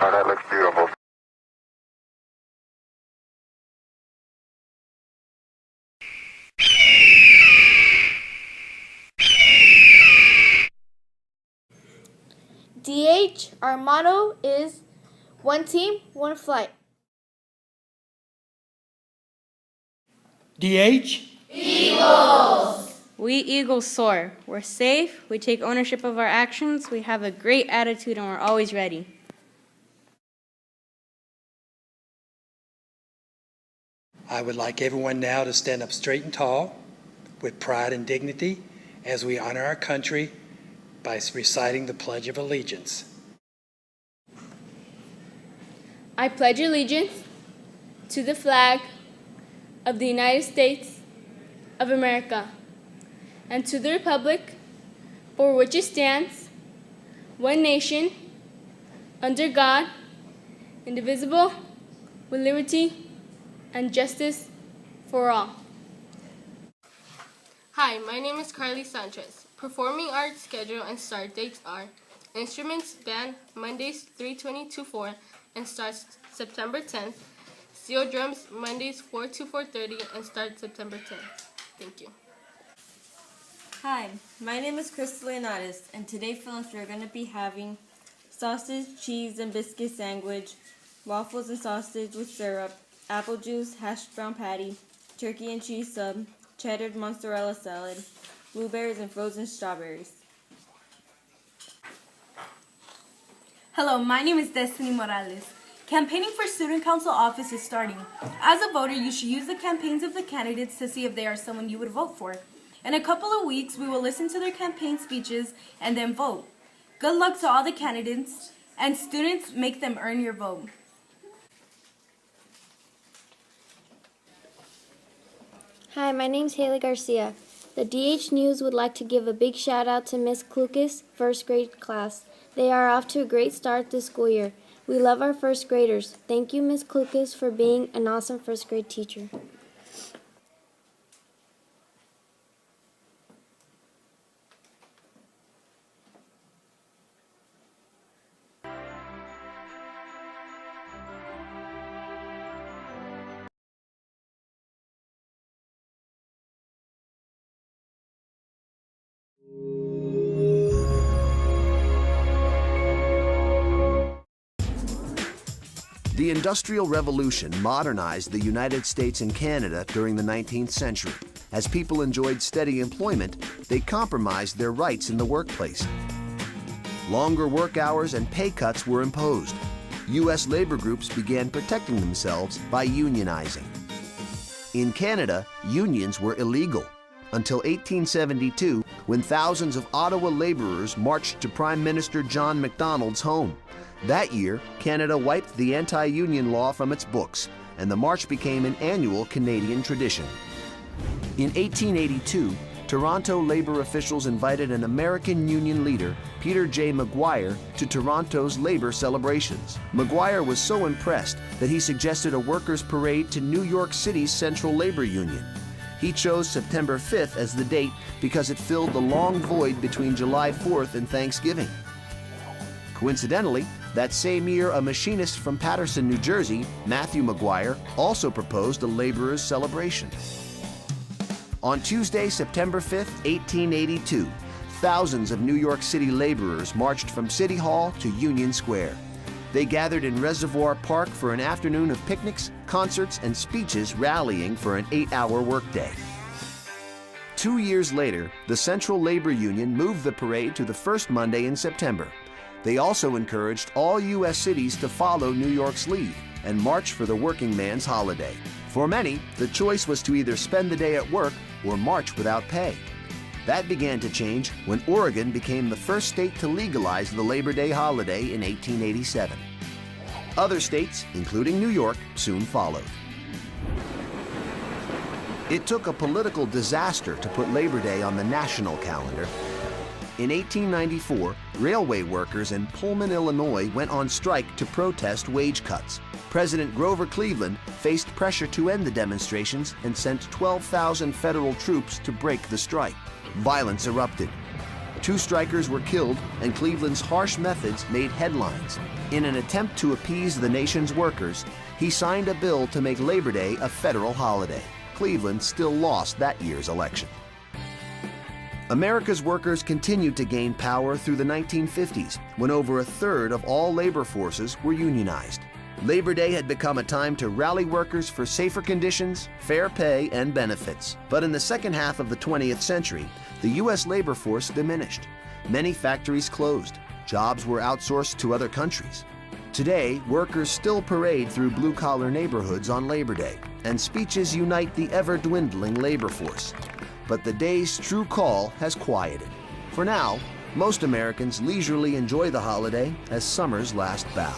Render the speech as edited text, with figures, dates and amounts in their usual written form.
Oh, that looks beautiful. DH, our motto is one team, one flight. DH? We Eagles soar. We're safe, we take ownership of our actions, we have a great attitude, and we're always ready. I would like everyone now to stand up straight and tall with pride and dignity as we honor our country by reciting the Pledge of Allegiance. I pledge allegiance to the flag of the United States of America and to the republic for which it stands, one nation, under God, indivisible, with liberty and justice for all. Hi, my name is Carly Sanchez. Performing arts schedule and start dates are instruments band Mondays 3:20 to 4 and starts September 10th. Steel drums Mondays 4 to 4:30 and starts September 10th. Thank you. Hi, my name is Crystal Leonatis, and today for lunch we're going to be having sausage, cheese, and biscuit sandwich, waffles and sausage with syrup, apple juice, hashed brown patty, turkey and cheese sub, cheddar mozzarella salad, blueberries, and frozen strawberries. Hello, my name is Destiny Morales. Campaigning for Student Council office is starting. As a voter, you should use the campaigns of the candidates to see if they are someone you would vote for. In a couple of weeks, we will listen to their campaign speeches and then vote. Good luck to all the candidates, and students, make them earn your vote. Hi, my name's Haley Garcia. The DH News would like to give a big shout out to Miss Klukas' first grade class. They are off to a great start this school year. We love our first graders. Thank you, Miss Klukas, for being an awesome first grade teacher. The Industrial Revolution modernized the United States and Canada during the 19th century. As people enjoyed steady employment, they compromised their rights in the workplace. Longer work hours and pay cuts were imposed. U.S. labor groups began protecting themselves by unionizing. In Canada, unions were illegal until 1872, when thousands of Ottawa laborers marched to Prime Minister John Macdonald's home. That year, Canada wiped the anti-union law from its books, and the march became an annual Canadian tradition. In 1882, Toronto labor officials invited an American union leader, Peter J. Maguire, to Toronto's labor celebrations. Maguire was so impressed that he suggested a workers' parade to New York City's Central Labor Union. He chose September 5th as the date because it filled the long void between July 4th and Thanksgiving. Coincidentally, that same year, a machinist from Paterson, New Jersey, Matthew Maguire, also proposed a laborers' celebration. On Tuesday, September 5, 1882, thousands of New York City laborers marched from City Hall to Union Square. They gathered in Reservoir Park for an afternoon of picnics, concerts, and speeches rallying for an 8-hour workday. 2 years later, the Central Labor Union moved the parade to the first Monday in September. They also encouraged all U.S. cities to follow New York's lead and march for the working man's holiday. For many, the choice was to either spend the day at work or march without pay. That began to change when Oregon became the first state to legalize the Labor Day holiday in 1887. Other states, including New York, soon followed. It took a political disaster to put Labor Day on the national calendar. In 1894, railway workers in Pullman, Illinois went on strike to protest wage cuts. President Grover Cleveland faced pressure to end the demonstrations and sent 12,000 federal troops to break the strike. Violence erupted. 2 strikers were killed, and Cleveland's harsh methods made headlines. In an attempt to appease the nation's workers, he signed a bill to make Labor Day a federal holiday. Cleveland still lost that year's election. America's workers continued to gain power through the 1950s, when over 1/3 of all labor forces were unionized. Labor Day had become a time to rally workers for safer conditions, fair pay, and benefits. But in the second half of the 20th century, the U.S. labor force diminished. Many factories closed. Jobs were outsourced to other countries. Today, workers still parade through blue-collar neighborhoods on Labor Day, and speeches unite the ever-dwindling labor force. But the day's true call has quieted. For now, most Americans leisurely enjoy the holiday as summer's last bow.